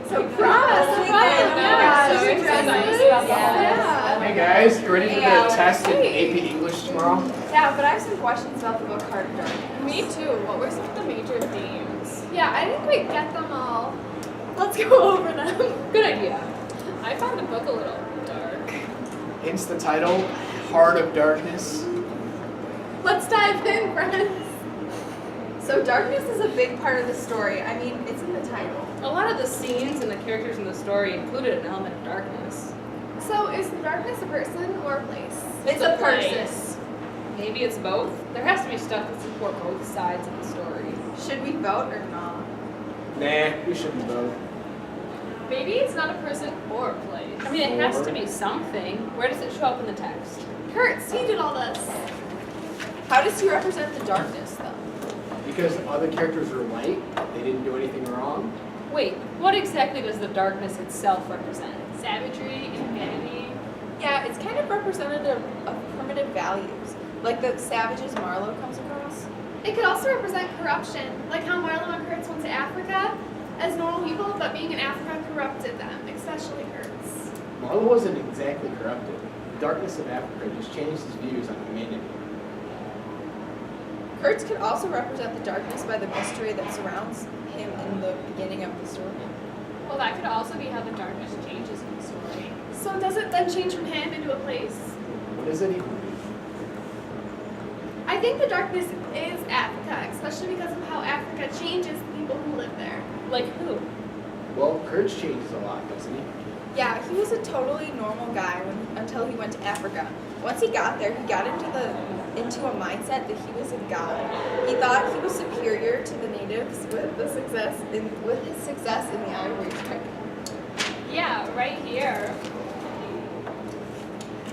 So promise. Hey guys, you ready for the test in AP English tomorrow? Yeah, but I have some questions about the book Heart of Darkness. Me too. What were some of the major themes? Yeah, I didn't quite get them all. Let's go over them. Good idea. I found the book a little dark. Hence the title, Heart of Darkness. Let's dive in, friends. So darkness is a big part of the story. I mean, it's in the title. A lot of the scenes and the characters in the story included an element of darkness. So is darkness a person or a place? It's a person. Place. Maybe it's both. There has to be stuff that support both sides of the story. Should we vote or not? Nah, we shouldn't vote. Maybe it's not a person or a place. I mean, it has to be something. Where does it show up in the text? Kurtz, he did all this. How does he represent the darkness, though? Because the other characters are light, they didn't do anything wrong. Wait, what exactly does the darkness itself represent? Savagery, infinity. Yeah, it's kind of representative of primitive values, like the savages Marlowe comes across. It could also represent corruption, like how Marlowe and Kurtz went to Africa as normal people, but being in Africa corrupted them, especially Kurtz. Marlowe wasn't exactly corrupted. The darkness of Africa just changed his views on humanity. Kurtz could also represent the darkness by the mystery that surrounds him in the beginning of the story. Well, that could also be how the darkness changes in the story. So does it then change from him into a place? What does that even mean? I think the darkness is Africa, especially because of how Africa changes the people who live there. Like who? Well, Kurtz changes a lot, doesn't he? Yeah, he was a totally normal guy until he went to Africa. Once he got there, he got into a mindset that he was a god. He thought he was superior to the natives with his success in the ivory trade. Yeah, right here.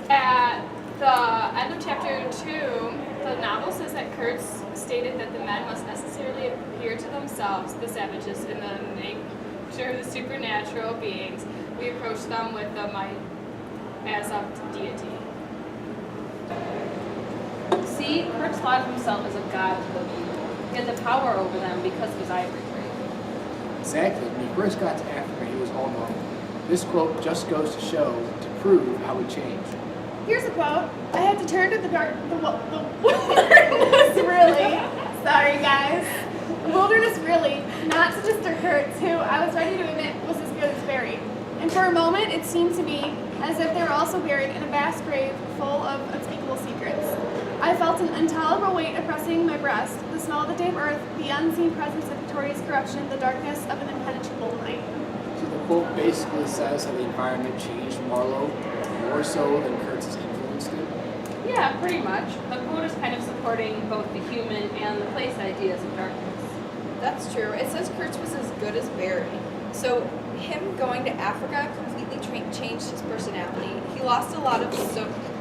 At the end of chapter 2, the novel says that Kurtz stated that the men must necessarily appear to themselves, the savages, in the nature of the supernatural beings. We approach them with the might as of deity. See, Kurtz thought of himself as a god to the people. He had the power over them because of his ivory trade. Exactly. When he first got to Africa, he was all normal. This quote just goes to show, to prove how he changed. Here's a quote. I had to turn to the wilderness really. Sorry, guys. The wilderness really, not to Mr. Kurtz, who I was ready to admit was as good as buried. And for a moment, it seemed to me as if they were also buried in a vast grave full of unspeakable secrets. I felt an intolerable weight oppressing my breast, the smell of the damp earth, the unseen presence of victorious corruption, the darkness of an impenetrable night. So the quote basically says how the environment changed Marlowe more so than Kurtz's influence did. Yeah, pretty much. The quote is kind of supporting both the human and the place ideas of darkness. That's true. It says Kurtz was as good as buried. So him going to Africa completely changed his personality. He lost a lot of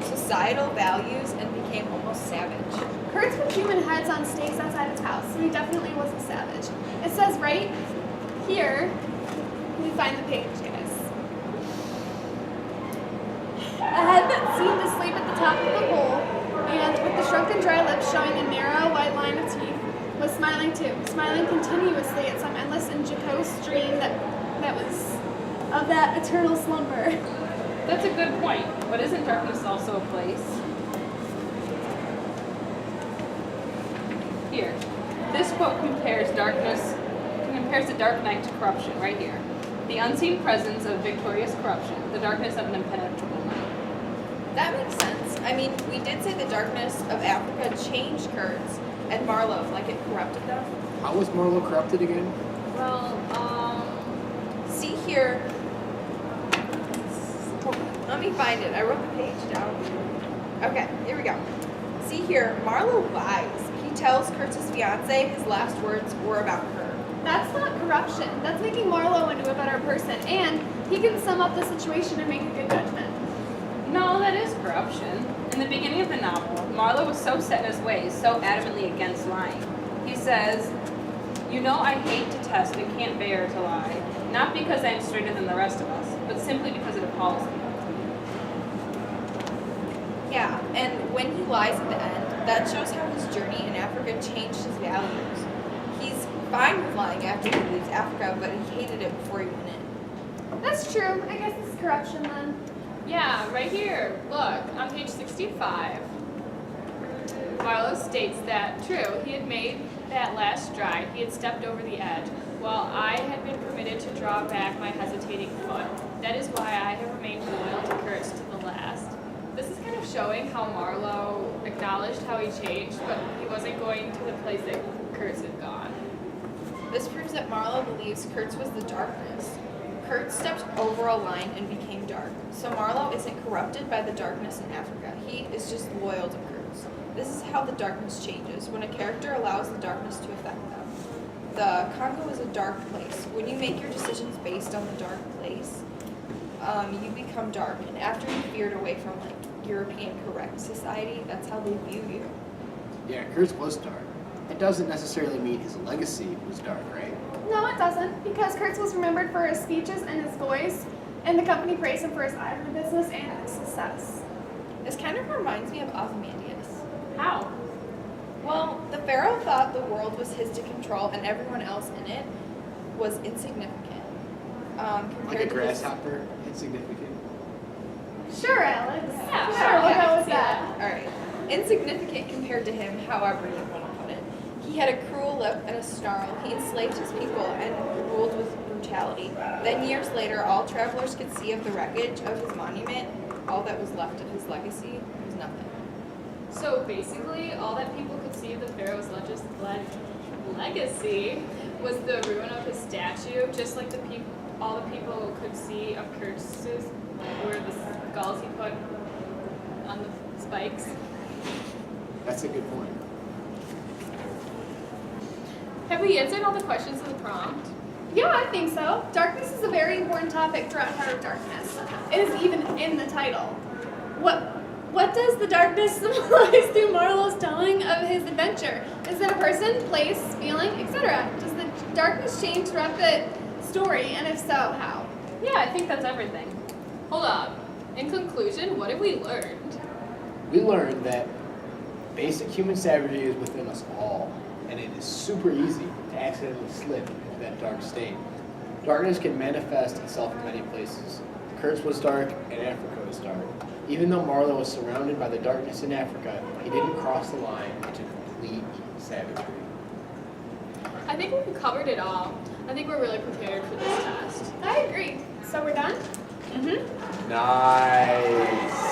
societal values and became almost savage. Kurtz put human heads on stakes outside his house, so he definitely was a savage. It says right here, we find the page, guys. A head that seemed to sleep at the top of the hole, and with the shrunken dry lips showing a narrow white line of teeth, was smiling too, smiling continuously at some endless and jocose dream that was of that eternal slumber. That's a good point, but isn't darkness also a place? Here, this quote compares the dark night to corruption, right here. The unseen presence of victorious corruption, the darkness of an impenetrable night. That makes sense. I mean, we did say the darkness of Africa changed Kurtz and Marlowe, like it corrupted them. How was Marlowe corrupted again? Well, See here. Hold on, let me find it. I wrote the page down. Okay, here we go. See here, Marlowe lies. He tells Kurtz's fiance his last words were about her. That's not corruption. That's making Marlowe into a better person, and he can sum up the situation and make a good judgment. No, that is corruption. In the beginning of the novel, Marlowe was so set in his ways, so adamantly against lying. He says, "You know I hate to test and can't bear to lie, not because I am straighter than the rest of us, but simply because it appalls me." Yeah, and when he lies at the end, that shows how his journey in Africa changed his values. He's fine with lying after he leaves Africa, but he hated it before he went in. That's true. I guess it's corruption then. Yeah, right here. Look, on page 65. Marlowe states that, true, he had made that last stride, he had stepped over the edge, while I had been permitted to draw back my hesitating foot. That is why I have remained loyal to Kurtz to the last. This is kind of showing how Marlowe acknowledged how he changed, but he wasn't going to the place that Kurtz had gone. This proves that Marlowe believes Kurtz was the darkness. Kurtz stepped over a line and became dark. So Marlowe isn't corrupted by the darkness in Africa. He is just loyal to Kurtz. This is how the darkness changes, when a character allows the darkness to affect them. The Congo is a dark place. When you make your decisions based on the dark place, you become dark. And after you veered away from like European correct society, that's how they view you. Yeah, Kurtz was dark. It doesn't necessarily mean his legacy was dark, right? No, it doesn't, because Kurtz was remembered for his speeches and his voice, and the company praised him for his eye for business and his success. This kind of reminds me of Ozymandias. How? Well, the pharaoh thought the world was his to control and everyone else in it was insignificant. Compared Like a to his- grasshopper, insignificant. Sure, Alex. Yeah, sure, we'll yeah, go with see that. Alright. Insignificant compared to him, however you want to put it. He had a cruel lip and a snarl. He enslaved his people and ruled with brutality. Then years later, all travelers could see of the wreckage of his monument. All that was left of his legacy was nothing. So basically, all that people could see of the pharaoh's legacy was the ruin of his statue, just like all the people could see of Kurtz's, where the skulls he put on the spikes. That's a good point. Have we answered all the questions of the prompt? Yeah, I think so. Darkness is a very important topic throughout Heart of Darkness. It is even in the title. What does the darkness symbolize through Marlowe's telling of his adventure? Is it a person, place, feeling, etc.? Does the darkness change throughout the story, and if so, how? Yeah, I think that's everything. Hold up. In conclusion, what have we learned? We learned that basic human savagery is within us all, and it is super easy to accidentally slip into that dark state. Darkness can manifest itself in many places. Kurtz was dark, and Africa was dark. Even though Marlowe was surrounded by the darkness in Africa, he didn't cross the line into complete savagery. I think we've covered it all. I think we're really prepared for this test. I agree. So we're done? Nice.